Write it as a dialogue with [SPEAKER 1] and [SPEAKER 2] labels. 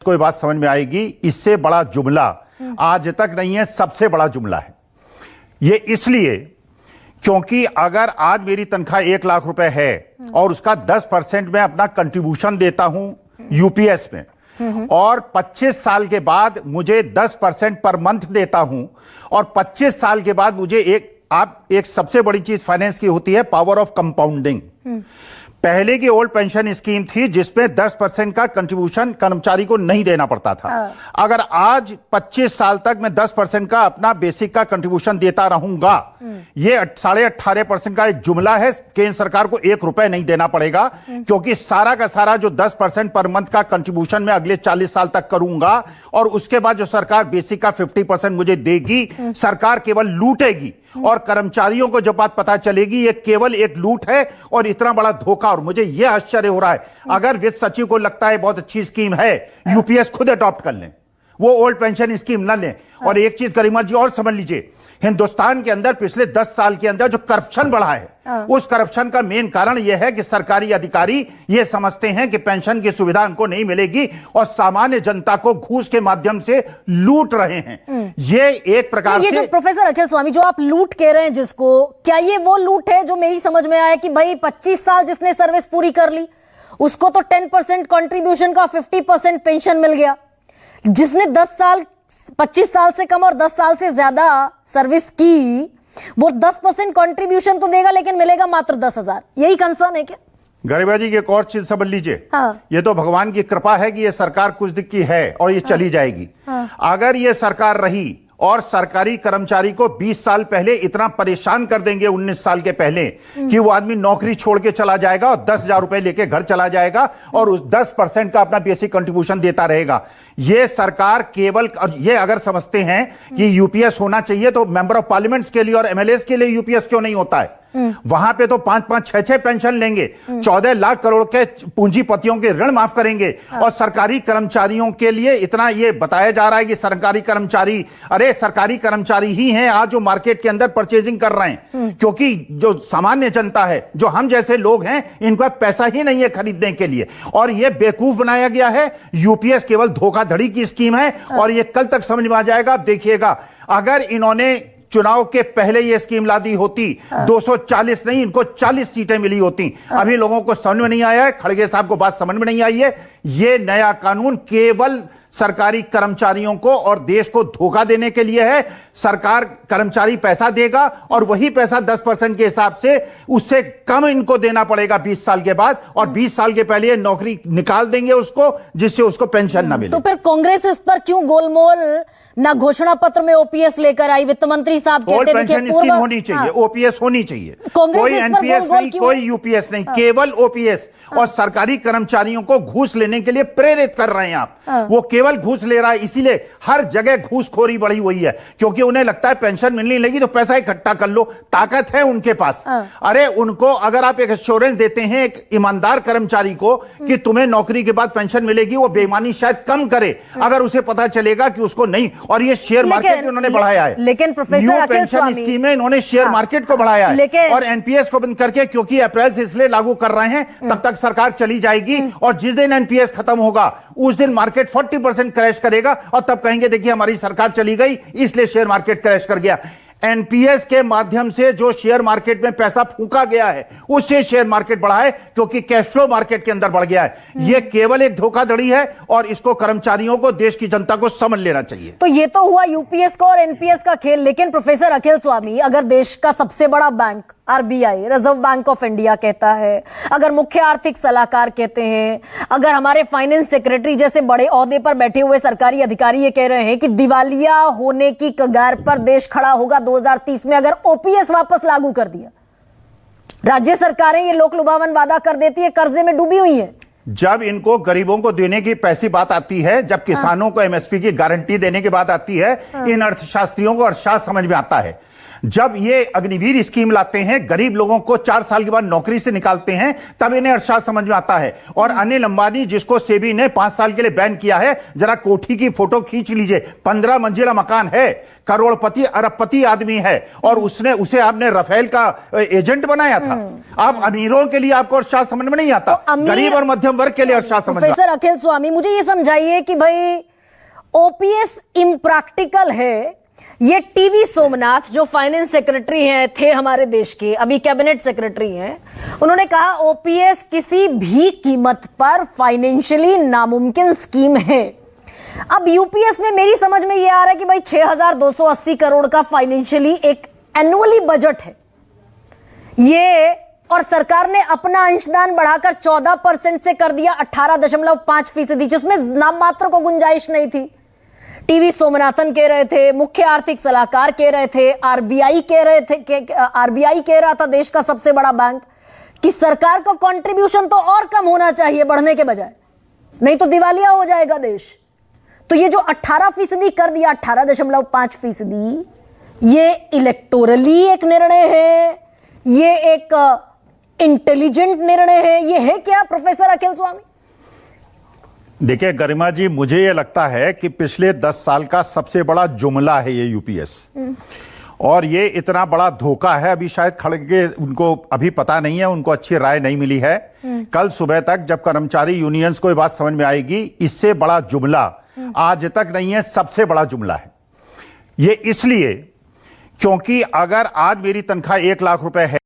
[SPEAKER 1] कोई बात समझ में आएगी। इससे बड़ा जुमला आज तक नहीं है, सबसे बड़ा जुमला है ये। इसलिए क्योंकि अगर आज मेरी तनख्वाह 1 लाख रुपए है और उसका 10% मैं अपना कंट्रीब्यूशन देता हूं यूपीएस में और 25 साल के बाद मुझे 10% पर मंथ देता हूं और 25 साल के बाद मुझे एक सबसे बड़ी चीज फाइनेंस की होती है पावर ऑफ कंपाउंडिंग। पहले की ओल्ड पेंशन स्कीम थी जिसमें 10% का कंट्रीब्यूशन कर्मचारी को नहीं देना पड़ता था। अगर आज 25 साल तक मैं 10% का अपना बेसिक का कंट्रीब्यूशन देता रहूंगा, ये 18.5% का एक जुमला है। केंद्र सरकार को 1 रुपए नहीं देना पड़ेगा क्योंकि सारा का सारा जो 10% पर मंथ का कंट्रीब्यूशन मैं अगले 40 साल तक करूंगा और उसके बाद जो सरकार बेसिक का 50% मुझे देगी, सरकार केवल लूटेगी और कर्मचारियों को जब बात पता चलेगी ये केवल एक लूट है और इतना बड़ा धोखा। और मुझे यह आश्चर्य हो रहा है, अगर वित्त सचिव को लगता है बहुत अच्छी स्कीम है, यूपीएस खुद अडॉप्ट कर लें, वो ओल्ड पेंशन स्कीम ना लें। और एक चीज गरिमा जी और समझ लीजिए, हिंदुस्तान के अंदर पिछले 10 साल के अंदर जो करप्शन बढ़ा है, उस करप्शन का मेन कारण यह है कि सरकारी अधिकारी ये समझते हैं कि पेंशन की सुविधा उनको नहीं मिलेगी और सामान्य जनता को घूस के माध्यम से लूट रहे हैं। ये एक प्रकार
[SPEAKER 2] से, जो प्रोफेसर अखिल स्वामी जो आप लूट कह रहे हैं जिसको, क्या ये वो लूट है जो मेरी समझ में आया कि भाई 25 साल जिसने सर्विस पूरी कर ली उसको तो 10% कंट्रीब्यूशन का 50% पेंशन मिल गया, जिसने 25 साल से कम और 10 साल से ज्यादा सर्विस की वो 10% कंट्रीब्यूशन तो देगा लेकिन मिलेगा मात्र 10,000। यही कंसर्न है क्या?
[SPEAKER 1] गरिमा जी एक और चीज समझ लीजिए, ये तो भगवान की कृपा है कि ये सरकार कुछ दिन की है और ये चली जाएगी। अगर ये सरकार रही और सरकारी कर्मचारी को 20 साल पहले इतना परेशान कर देंगे, 19 साल के पहले, कि वो आदमी नौकरी छोड़ के चला जाएगा और 10,000 रुपए लेके घर चला जाएगा और उस 10% का अपना बेसिक कंट्रीब्यूशन देता रहेगा। ये सरकार केवल, ये अगर समझते हैं कि यूपीएस होना चाहिए तो मेंबर ऑफ पार्लियामेंट्स के लिए और एमएलएस के लिए यूपीएस क्यों नहीं होता है? वहां पे तो 5-5, 6-6 पेंशन लेंगे, 14 लाख करोड़ के पूंजीपतियों के ऋण माफ करेंगे और सरकारी कर्मचारियों के लिए इतना ये बताया जा रहा है कि सरकारी कर्मचारी, अरे सरकारी कर्मचारी ही हैं आज जो मार्केट के अंदर परचेजिंग कर रहे हैं, क्योंकि जो सामान्य जनता है, जो हम जैसे लोग हैं, इनका पैसा ही नहीं है खरीदने के लिए। और ये बेवकूफ बनाया गया है। यूपीएस केवल धोखाधड़ी की स्कीम है और ये कल तक समझ में आ जाएगा। आप देखिएगा, अगर इन्होंने चुनाव के पहले ये स्कीम ला दी होती, 240 नहीं, इनको 40 सीटें मिली होती। अभी लोगों को समझ में नहीं आया है, खड़गे साहब को बात समझ में नहीं आई है। ये नया कानून केवल सरकारी कर्मचारियों को और देश को धोखा देने के लिए है। सरकार कर्मचारी पैसा देगा और वही पैसा 10% के हिसाब से उससे कम इनको देना पड़ेगा 20 साल के बाद, और 20 साल के पहले नौकरी निकाल देंगे उसको, जिससे उसको पेंशन ना मिले।
[SPEAKER 2] तो फिर कांग्रेस इस पर क्यों गोलमोल ना घोषणा पत्र में ओपीएस लेकर आई? वित्त मंत्री साहब कहते हैं
[SPEAKER 1] पेंशन स्कीम होनी चाहिए, ओपीएस होनी चाहिए, कोई एनपीएस नहीं, कोई यूपीएस नहीं, केवल ओपीएस। और सरकारी कर्मचारियों को घूस लेने के लिए प्रेरित कर रहे हैं आप। वो केवल घूस ले रहा है, इसीलिए हर जगह घूसखोरी बढ़ी हुई है, क्योंकि उन्हें लगता है पेंशन मिलने लगी तो पैसा इकट्ठा कर लो, ताकत है उनके पास। अरे उनको अगर आप एक एश्योरेंस देते हैं एक ईमानदार कर्मचारी को कि तुम्हें नौकरी के बाद पेंशन मिलेगी, वो बेईमानी शायद कम करे अगर उसे पता चलेगा कि उसको नहीं। और ये शेयर मार्केट उन्होंने बढ़ाया है,
[SPEAKER 2] लेकिन प्रोफेसर
[SPEAKER 1] पेंशन स्कीम में इन्होंने शेयर मार्केट को बढ़ाया है और एनपीएस को बंद करके, क्योंकि अप्रैल से इसलिए लागू कर रहे हैं तब तक सरकार चली जाएगी और जिस दिन एनपीएस खत्म होगा उस दिन मार्केट 40% क्रैश करेगा और तब कहेंगे देखिए हमारी सरकार चली गई इसलिए शेयर मार्केट क्रैश कर गया। एनपीएस के माध्यम से जो शेयर मार्केट में पैसा फूंका गया है उससे शेयर मार्केट बढ़ा है, क्योंकि कैश फ्लो मार्केट के अंदर बढ़ गया है। यह केवल एक धोखाधड़ी है और इसको कर्मचारियों को, देश की जनता को समझ लेना चाहिए।
[SPEAKER 2] तो ये तो हुआ यूपीएस का और एनपीएस का खेल। लेकिन प्रोफेसर अखिल स्वामी, अगर देश का सबसे बड़ा bank RBI, reserve bank of India कहता है, अगर मुख्य आर्थिक सलाहकार कहते हैं, अगर हमारे फाइनेंस सेक्रेटरी जैसे बड़े ओहदे पर बैठे हुए सरकारी अधिकारी ये कह रहे हैं कि दिवालिया होने की कगार पर देश खड़ा होगा 2030 में अगर ओपीएस वापस लागू कर दिया। राज्य सरकारें ये लोक लुभावन वादा कर देती है, कर्जे में डूबी हुई है।
[SPEAKER 1] जब इनको गरीबों को देने की पैसी बात आती है, जब किसानों को एमएसपी की गारंटी देने की बात आती है, इन अर्थशास्त्रियों को अर्थशास्त्र समझ में आता है। जब ये अग्निवीर स्कीम लाते हैं, गरीब लोगों को 4 साल के बाद नौकरी से निकालते हैं, तब इन्हें अर्थशास्त्र समझ में आता है। और अनिल अंबानी, जिसको सेबी ने 5 साल के लिए बैन किया है, जरा कोठी की फोटो खींच लीजिए, 15 मंजिला मकान है, करोड़पति अरबपति आदमी है, और उसे आपने राफेल का एजेंट बनाया था। आप अमीरों के लिए आपको अर्थशास्त्र समझ में नहीं आता,
[SPEAKER 2] तो
[SPEAKER 1] गरीब और मध्यम वर्ग के लिए अर्थशास्त्र समझ में।
[SPEAKER 2] प्रोफेसर अखिल स्वामी, मुझे ये समझाइए कि भाई ओपीएस इम्प्रैक्टिकल है। ये टीवी सोमनाथ जो फाइनेंस सेक्रेटरी हैं, थे हमारे देश के, अभी कैबिनेट सेक्रेटरी हैं, उन्होंने कहा ओपीएस किसी भी कीमत पर फाइनेंशियली नामुमकिन स्कीम है। अब यूपीएस में मेरी समझ में ये आ रहा है कि भाई 6,280 करोड़ का फाइनेंशियली एक एनुअली बजट है ये, और सरकार ने अपना अंशदान बढ़ाकर 14% से कर दिया 18.5%, जिसमें नाम मात्र को गुंजाइश नहीं थी। टीवी सोमनाथन कह रहे थे, मुख्य आर्थिक सलाहकार कह रहे थे, आरबीआई कह रहा था, देश का सबसे बड़ा बैंक, कि सरकार का कंट्रीब्यूशन तो और कम होना चाहिए बढ़ने के बजाय, नहीं तो दिवालिया हो जाएगा देश। तो ये जो 18% कर दिया, 18.5%, ये इलेक्टोरली एक निर्णय है, ये एक इंटेलिजेंट निर्णय है, ये है क्या प्रोफेसर अखिल स्वामी?
[SPEAKER 1] देखिए गरिमा जी, मुझे ये लगता है कि पिछले 10 साल का सबसे बड़ा जुमला है ये यूपीएस, और ये इतना बड़ा धोखा है। अभी शायद खड़गे उनको अभी पता नहीं है, उनको अच्छी राय नहीं मिली है। कल सुबह तक जब कर्मचारी यूनियंस को ये बात समझ में आएगी, इससे बड़ा जुमला आज तक नहीं है, सबसे बड़ा जुमला है ये। इसलिए क्योंकि अगर आज मेरी तनख्वाह 1 लाख रुपए है